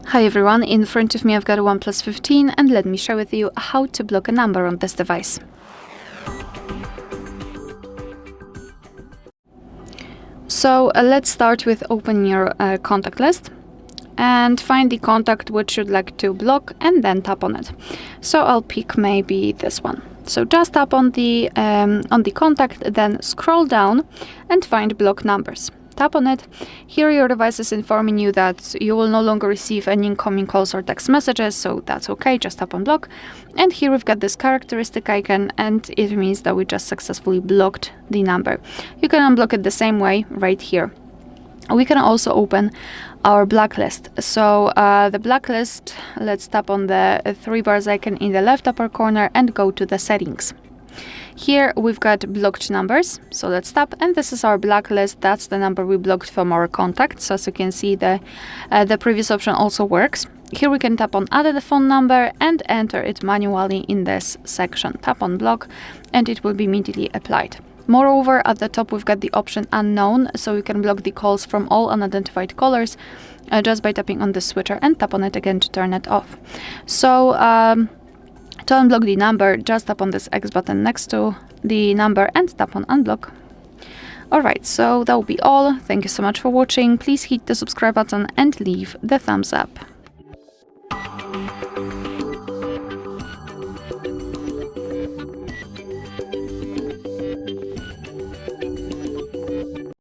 Hi everyone, in front of me I've got a OnePlus 15 and let me share with you how to block a number on this device. So let's start with opening your contact list and find the contact which you'd like to block and then tap on it. So I'll pick maybe this one. So just tap on the contact, then scroll down and find block numbers. Tap on it. Here your device is informing you that you will no longer receive any incoming calls or text messages, so that's okay, just tap on block. And here we've got this characteristic icon and it means that we just successfully blocked the number. You can unblock it the same way right here. We can also open our blacklist. So the blacklist, let's tap on the three bars icon in the left upper corner and go to the settings. Here we've got blocked numbers, so let's tap, and this is our blacklist. That's the number we blocked from our contacts. So as you can see, the previous option also works. Here we can tap on add a phone number and enter it manually in this section. Tap on block and it will be immediately applied. Moreover, at the top we've got the option unknown, so you can block the calls from all unidentified callers just by tapping on the switcher and tap on it again to turn it off. So to unblock the number, just tap on this X button next to the number and tap on unblock. Alright, so that will be all. Thank you so much for watching. Please hit the subscribe button and leave the thumbs up.